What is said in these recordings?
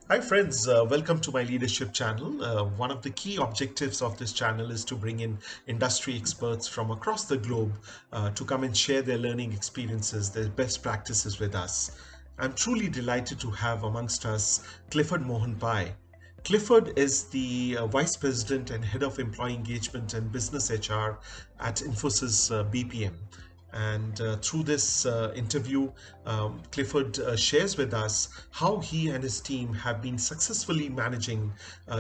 Hi, friends. Welcome to my leadership channel. One of the key objectives of this channel is to bring in industry experts from across the globe to come and share their learning experiences, their best practices with us. I'm truly delighted to have amongst us Clifford Mohan Pai. Clifford is the Vice President and Head of Employee Engagement and Business HR at Infosys BPM. And through this interview, Clifford shares with us how he and his team have been successfully managing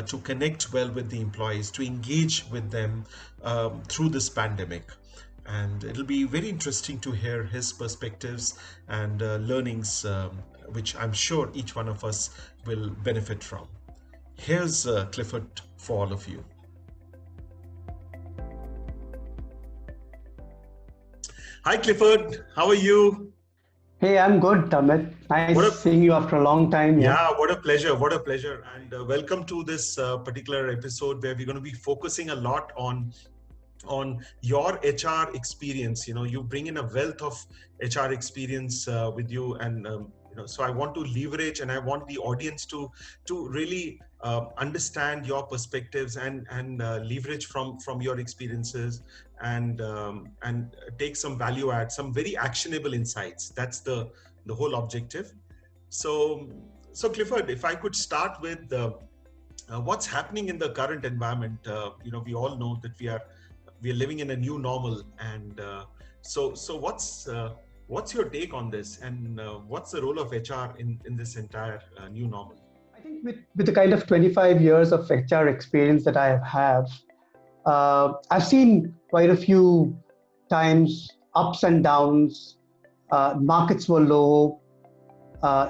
to connect well with the employees, to engage with them through this pandemic. And it'll be very interesting to hear his perspectives and learnings, which I'm sure each one of us will benefit from. Here's Clifford for all of you. Hi, Clifford. How are you? Hey, I'm good, Amit. What Nice a seeing you after a long time. Yeah. Yeah, what a pleasure. What a pleasure. And welcome to this particular episode where we're going to be focusing a lot on your HR experience. You bring in a wealth of HR experience with you, and so I want to leverage, and I want the audience to really understand your perspectives and leverage from your experiences and take some value add, some very actionable insights. That's the whole objective. So, so Clifford, if I could start with what's happening in the current environment. We all know that we are living in a new normal, and so what's your take on this, and what's the role of HR in this entire new normal? I think with the kind of 25 years of HR experience that I have, I've seen quite a few times ups and downs. Markets were low,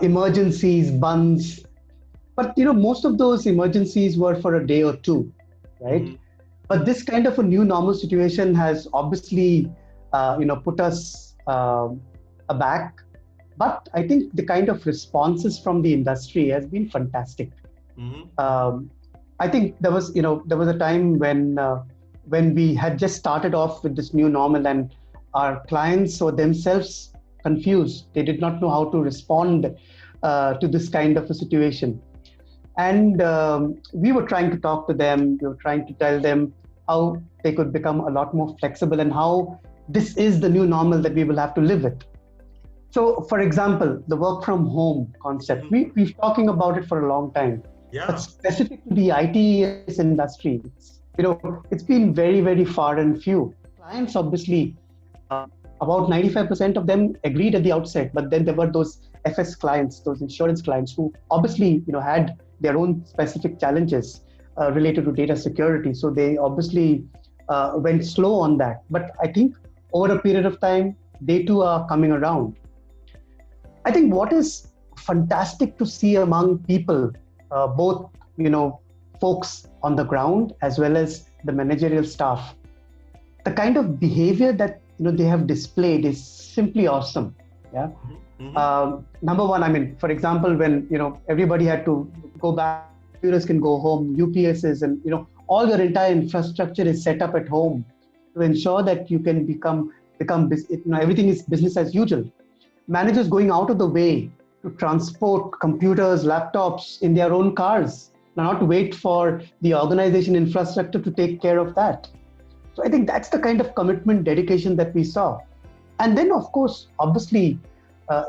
emergencies, buns. But most of those emergencies were for a day or two, right? Mm-hmm. But this kind of a new normal situation has obviously, put us aback. But I think the kind of responses from the industry has been fantastic. Mm-hmm. I think there was a time when we had just started off with this new normal, and our clients were themselves confused. They did not know how to respond to this kind of a situation. And we were trying to talk to them. We were trying to tell them how they could become a lot more flexible and how this is the new normal that we will have to live with. So, for example, the work from home concept, Mm-hmm. we've been talking about it for a long time. But Yeah. specific to the ITES industry, it's been very, very far and few. Clients, obviously, about 95% of them agreed at the outset, but then there were those FS clients, those insurance clients who obviously, had their own specific challenges related to data security. So they obviously went slow on that. But I think over a period of time, they too are coming around. I think what is fantastic to see among people, both folks on the ground as well as the managerial staff, the kind of behavior that they have displayed is simply awesome. Yeah. Mm-hmm. Number one, I mean, for example, when everybody had to go back, computers can go home, UPSs, and all your entire infrastructure is set up at home to ensure that you can become everything is business as usual. Managers going out of the way to transport computers, laptops in their own cars, not wait for the organization infrastructure to take care of that. So I think that's the kind of commitment, dedication that we saw. And then, of course, obviously,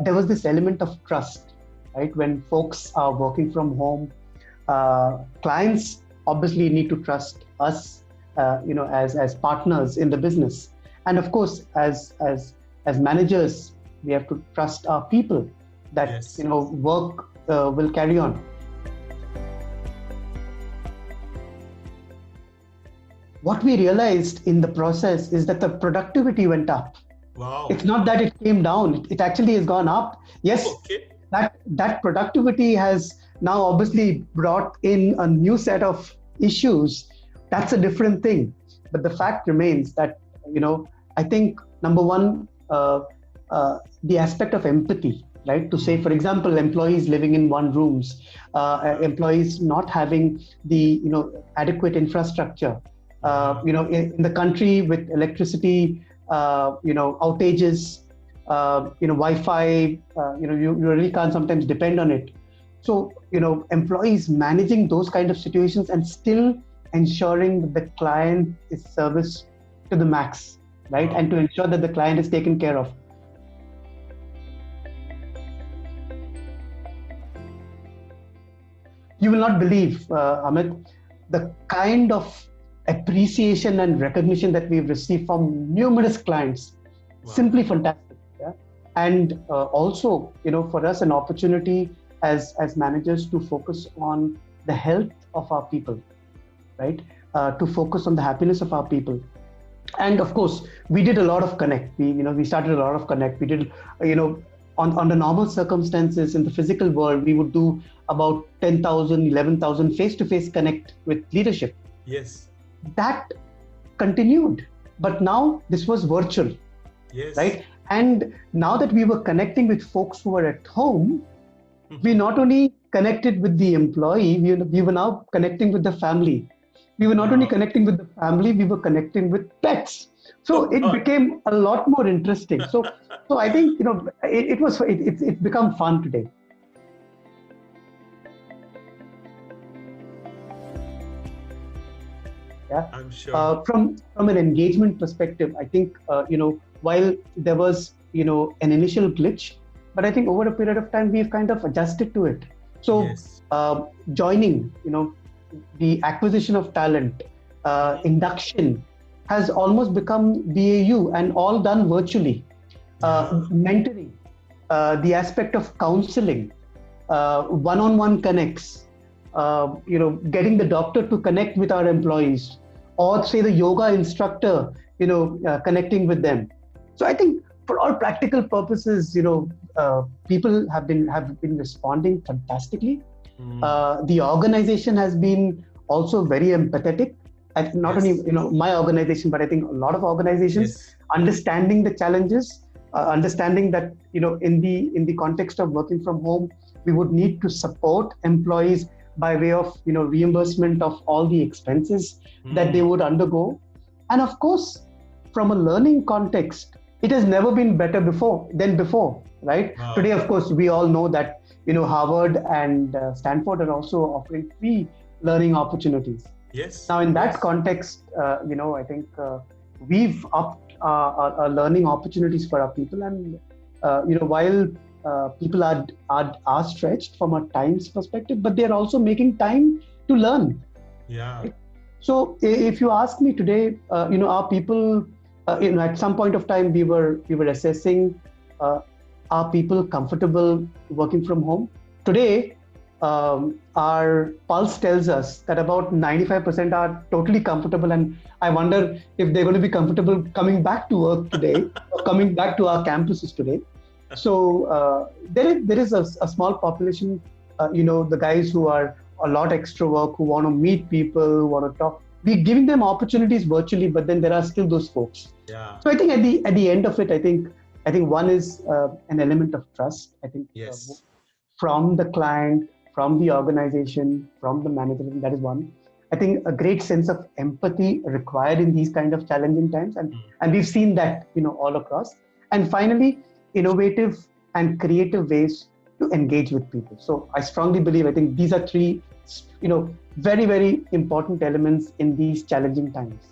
there was this element of trust, right? When folks are working from home, clients obviously need to trust us, as partners in the business. And of course, as managers, we have to trust our people that Yes. work will carry on. What we realized in the process is that the productivity went up. Wow. It's not that it came down, it actually has gone up. Yes, Okay. that productivity has now obviously brought in a new set of issues. That's a different thing. But the fact remains that, I think number one, the aspect of empathy, right? To say, for example, employees living in one rooms, employees not having the adequate infrastructure, in the country with electricity, outages, Wi-Fi, you really can't sometimes depend on it. So, employees managing those kind of situations and still ensuring that the client is serviced to the max, right? Wow. And to ensure that the client is taken care of. You will not believe, Amit, the kind of appreciation and recognition that we've received from numerous clients. Wow. Simply fantastic. Yeah? And also, for us, an opportunity as managers to focus on the health of our people, right? To focus on the happiness of our people. And of course, we did a lot of connect. We started a lot of connect. We did, on the normal circumstances in the physical world, we would do about 10,000, 11,000 face-to-face connect with leadership. Yes. That continued, but now this was virtual, Yes. right? And now that we were connecting with folks who were at home, we not only connected with the employee, we were now connecting with the family. We were not only Wow. connecting with the family, we were connecting with pets. So Oh it God. became a lot more interesting. So I think it's become fun today. Yeah. I'm sure. From an engagement perspective, I think while there was an initial glitch, but I think over a period of time we've kind of adjusted to it. So Yes. joining, the acquisition of talent, induction has almost become BAU and all done virtually. Yeah. Mentoring, the aspect of counseling, one-on-one connects, getting the doctor to connect with our employees, or say the yoga instructor, connecting with them. So I think for all practical purposes, people have been responding fantastically. Mm. The organization has been also very empathetic. Not only Yes. my organization, but I think a lot of organizations Yes. understanding the challenges, understanding that in the context of working from home, we would need to support employees by way of reimbursement of all the expenses that they Mm. would undergo, and of course, from a learning context, it has never been better before, right? Today, Wow. of course, we all know that Harvard and Stanford are also offering free learning opportunities. Yes. Now, in that Yes. context, I think we've upped our learning opportunities for our people, and while people are stretched from a times perspective, but they're also making time to learn. Yeah. Right? So, if you ask me today, our people, at some point of time, we were assessing, uh, are people comfortable working from home? Today, our pulse tells us that about 95% are totally comfortable, and I wonder if they're going to be comfortable coming back to work today or coming back to our campuses today. So there is a small population, the guys who are a lot extra work, who want to meet people, who want to talk. We're giving them opportunities virtually, but then there are still those folks. Yeah. So I think at the end of it, I think one is an element of trust. I think Yes. from the client, from the organization, from the management. That is one. I think a great sense of empathy required in these kind of challenging times, and Mm. and we've seen that all across. And finally, innovative and creative ways to engage with people. So I strongly believe, I think these are three, very very important elements in these challenging times.